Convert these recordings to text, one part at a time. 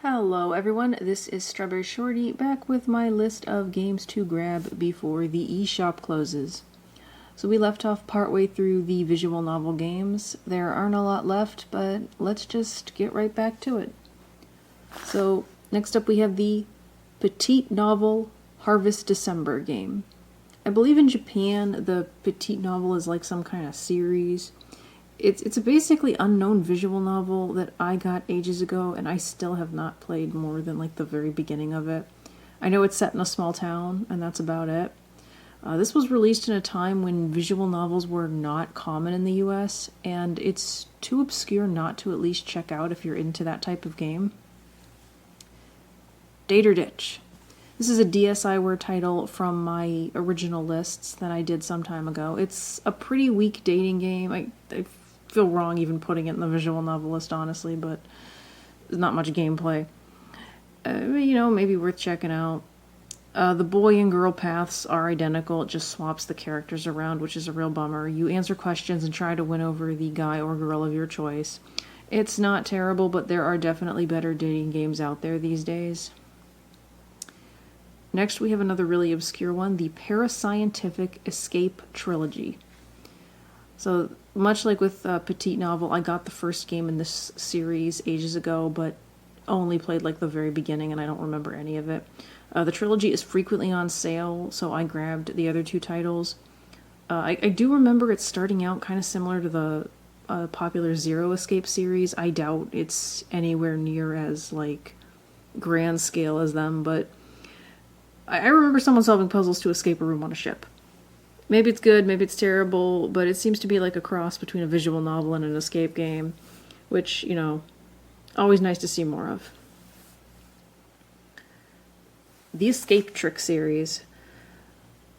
Hello everyone, this is StrawberryShorty back with my list of games to grab before the eShop closes. So we left off partway through the visual novel games. There aren't a lot left, but let's just get right back to it. So next up we have the Petite Novel Harvest December game. I believe in Japan the Petite Novel is like some kind of series. It's a basically unknown visual novel that I got ages ago, and I still have not played more than like the very beginning of it. I know it's set in a small town, and that's about it. This was released in a time when visual novels were not common in the US, and it's too obscure not to at least check out if you're into that type of game. Date or Ditch. This is a DSiWare title from my original lists that I did some time ago. It's a pretty weak dating game. I feel wrong even putting it in the visual novel list, honestly, but there's not much gameplay. Maybe worth checking out. The boy and girl paths are identical. It just swaps the characters around, which is a real bummer. You answer questions and try to win over the guy or girl of your choice. It's not terrible, but there are definitely better dating games out there these days. Next, we have another really obscure one, the Parascientific Escape Trilogy. So, much like with Petite Novel, I got the first game in this series ages ago, but only played like the very beginning, and I don't remember any of it. The trilogy is frequently on sale, so I grabbed the other two titles. I do remember it starting out kind of similar to the popular Zero Escape series. I doubt it's anywhere near as like grand scale as them, but I remember someone solving puzzles to escape a room on a ship. Maybe it's good, maybe it's terrible, but it seems to be like a cross between a visual novel and an escape game, which, always nice to see more of. The Escape Trick series.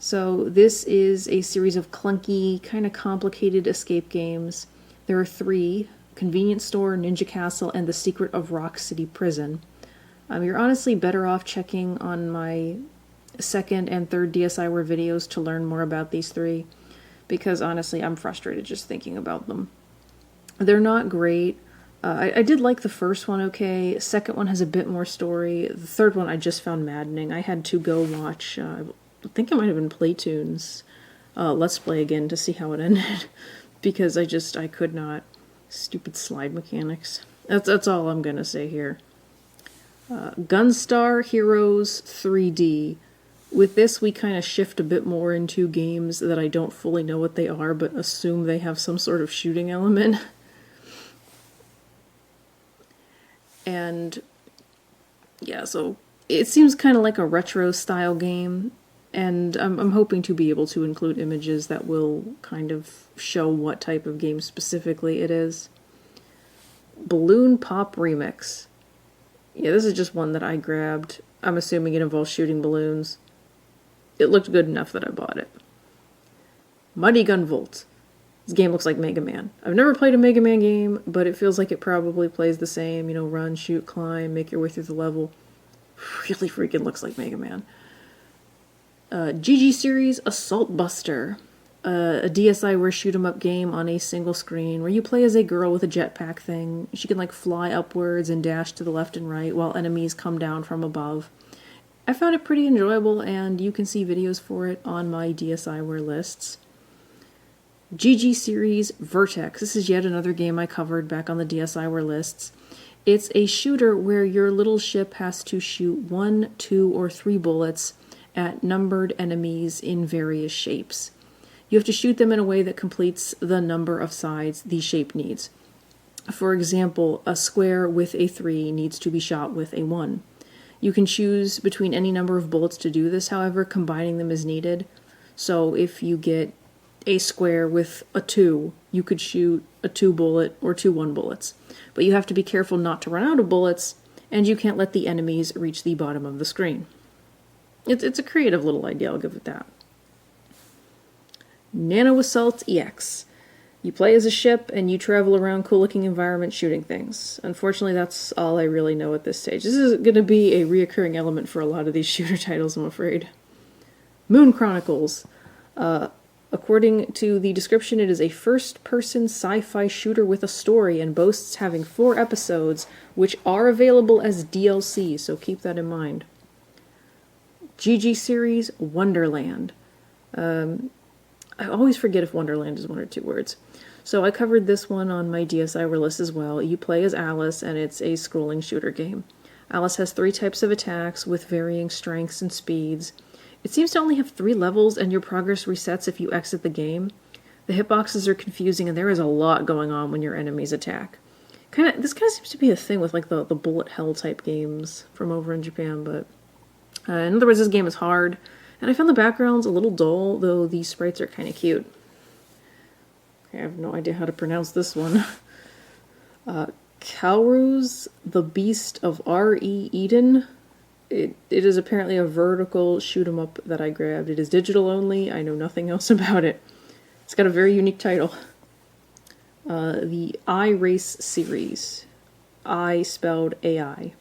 So this is a series of clunky, kind of complicated escape games. There are 3, Convenience Store, Ninja Castle, and The Secret of Rock City Prison. You're honestly better off checking on my second and third DSiWare videos to learn more about these 3, because honestly I'm frustrated just thinking about them. They're not great. I did like the first one okay. Second one has a bit more story. The third one I just found maddening. I had to go watch, I think it might have been Playtoon's Let's Play again to see how it ended, because I could not. Stupid slide mechanics. That's all I'm gonna say here. Gunstar Heroes 3D. With this, we kind of shift a bit more into games that I don't fully know what they are, but assume they have some sort of shooting element. And yeah, so it seems kind of like a retro style game, and I'm hoping to be able to include images that will kind of show what type of game specifically it is. Balloon Pop Remix. Yeah, this is just one that I grabbed. I'm assuming it involves shooting balloons. It looked good enough that I bought it. Muddy Gun Volt. This game looks like Mega Man. I've never played a Mega Man game, but it feels like it probably plays the same, run, shoot, climb, make your way through the level. Really freaking looks like Mega Man. GG Series Assault Buster. A DSiWare shoot-'em-up game on a single screen where you play as a girl with a jetpack thing. She can fly upwards and dash to the left and right while enemies come down from above. I found it pretty enjoyable, and you can see videos for it on my DSiWare lists. GG Series Vertex. This is yet another game I covered back on the DSiWare lists. It's a shooter where your little ship has to shoot 1, 2, or 3 bullets at numbered enemies in various shapes. You have to shoot them in a way that completes the number of sides the shape needs. For example, a square with a 3 needs to be shot with a 1. You can choose between any number of bullets to do this, however, combining them is needed. So if you get a square with a 2, you could shoot a 2 bullet or 2 1 bullets. But you have to be careful not to run out of bullets, and you can't let the enemies reach the bottom of the screen. It's a creative little idea, I'll give it that. Nano Assault EX. You play as a ship, and you travel around cool-looking environments shooting things. Unfortunately, that's all I really know at this stage. This is going to be a reoccurring element for a lot of these shooter titles, I'm afraid. Moon Chronicles. According to the description, it is a first-person sci-fi shooter with a story and boasts having 4 episodes, which are available as DLC, so keep that in mind. GG series, Wonderland. I always forget if Wonderland is 1 or 2 words. So I covered this one on my DSiWare list as well. You play as Alice, and it's a scrolling shooter game. Alice has 3 types of attacks with varying strengths and speeds. It seems to only have 3 levels, and your progress resets if you exit the game. The hitboxes are confusing, and there is a lot going on when your enemies attack. This kind of seems to be a thing with like the bullet hell type games from over in Japan, but in other words, this game is hard, and I found the backgrounds a little dull, though the sprites are kind of cute. I have no idea how to pronounce this one. Kalruz, the Beast of R.E. Eden. It is apparently a vertical shoot-'em-up that I grabbed. It is digital only. I know nothing else about it. It's got a very unique title. The iRace series. I spelled AI.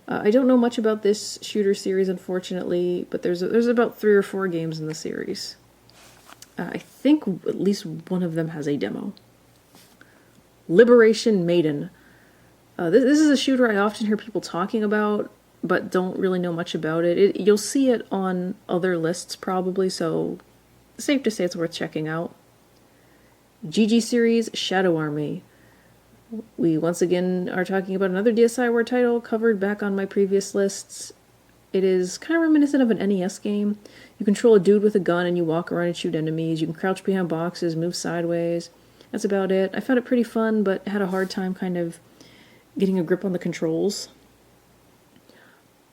I don't know much about this shooter series, unfortunately, but there's about 3 or 4 games in the series. I think at least one of them has a demo. Liberation Maiden. This is a shooter I often hear people talking about, but don't really know much about it. You'll see it on other lists probably, so safe to say it's worth checking out. GG series, Shadow Army. We once again are talking about another DSiWare title covered back on my previous lists. It is kind of reminiscent of an NES game. You control a dude with a gun and you walk around and shoot enemies. You can crouch behind boxes, move sideways. That's about it. I found it pretty fun, but had a hard time kind of getting a grip on the controls.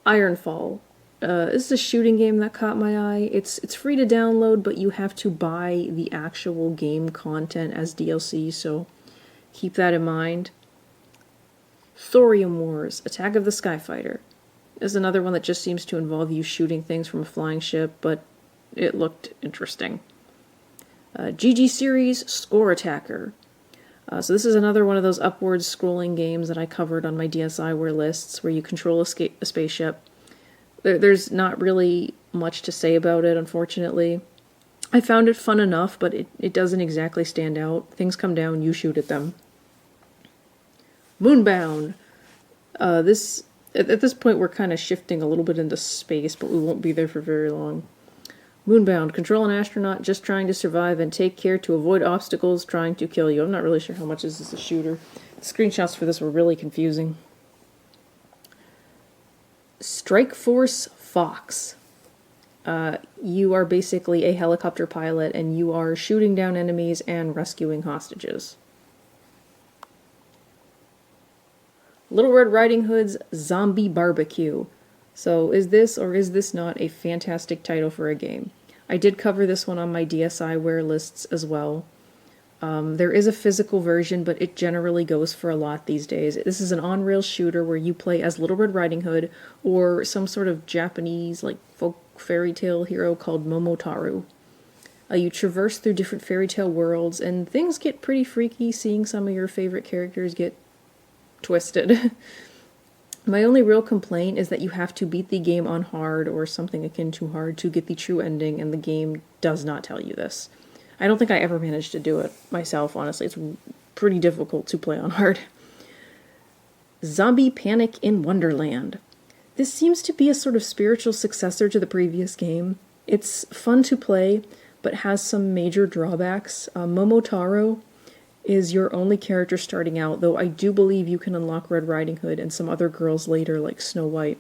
Ironfall. This is a shooting game that caught my eye. It's free to download, but you have to buy the actual game content as DLC, so keep that in mind. Thorium Wars, Attack of the Skyfighter. This is another one that just seems to involve you shooting things from a flying ship, but it looked interesting. GG series, Score Attacker. So this is another one of those upwards scrolling games that I covered on my DSiWare lists, where you control a spaceship. There's not really much to say about it, unfortunately. I found it fun enough, but it doesn't exactly stand out. Things come down, you shoot at them. Moonbound. At this point, we're kind of shifting a little bit into space, but we won't be there for very long. Moonbound. Control an astronaut just trying to survive and take care to avoid obstacles trying to kill you. I'm not really sure how much this is a shooter. The screenshots for this were really confusing. Strike Force Fox. You are basically a helicopter pilot, and you are shooting down enemies and rescuing hostages. Little Red Riding Hood's Zombie Barbecue. So is this or is this not a fantastic title for a game? I did cover this one on my DSiWare lists as well. There is a physical version, but it generally goes for a lot these days. This is an on-rails shooter where you play as Little Red Riding Hood or some sort of Japanese like folk fairy tale hero called Momotaro. You traverse through different fairy tale worlds, and things get pretty freaky seeing some of your favorite characters get twisted. My only real complaint is that you have to beat the game on hard or something akin to hard to get the true ending, and the game does not tell you this. I don't think I ever managed to do it myself, honestly. It's pretty difficult to play on hard. Zombie Panic in Wonderland. This seems to be a sort of spiritual successor to the previous game. It's fun to play, but has some major drawbacks. Momotaro is your only character starting out, though I do believe you can unlock Red Riding Hood and some other girls later, like Snow White.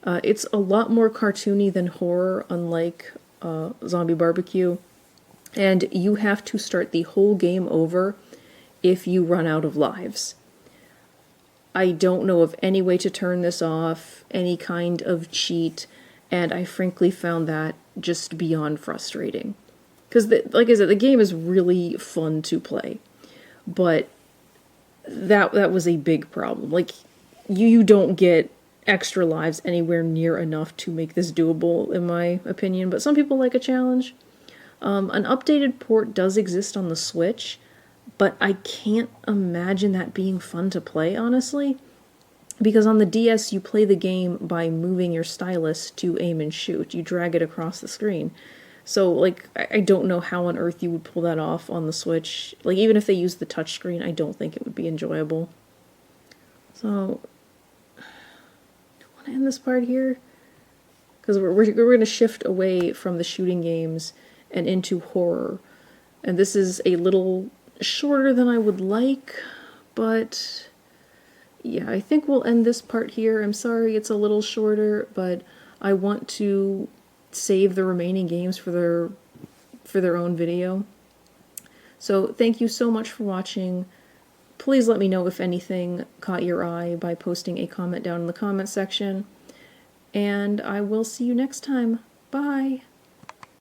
It's a lot more cartoony than horror, unlike Zombie Barbecue, and you have to start the whole game over if you run out of lives. I don't know of any way to turn this off, any kind of cheat, and I frankly found that just beyond frustrating. Because, like I said, the game is really fun to play. But that was a big problem. Like, you don't get extra lives anywhere near enough to make this doable, in my opinion. But some people like a challenge. An updated port does exist on the Switch, but I can't imagine that being fun to play, honestly. Because on the DS, you play the game by moving your stylus to aim and shoot. You drag it across the screen. So, like, I don't know how on earth you would pull that off on the Switch. Like, even if they used the touchscreen, I don't think it would be enjoyable. So, I want to end this part here. Because we're going to shift away from the shooting games and into horror. And this is a little shorter than I would like, but yeah, I think we'll end this part here. I'm sorry it's a little shorter, but I want to save the remaining games for their own video. So thank you so much for watching. Please let me know if anything caught your eye by posting a comment down in the comment section. And I will see you next time. Bye!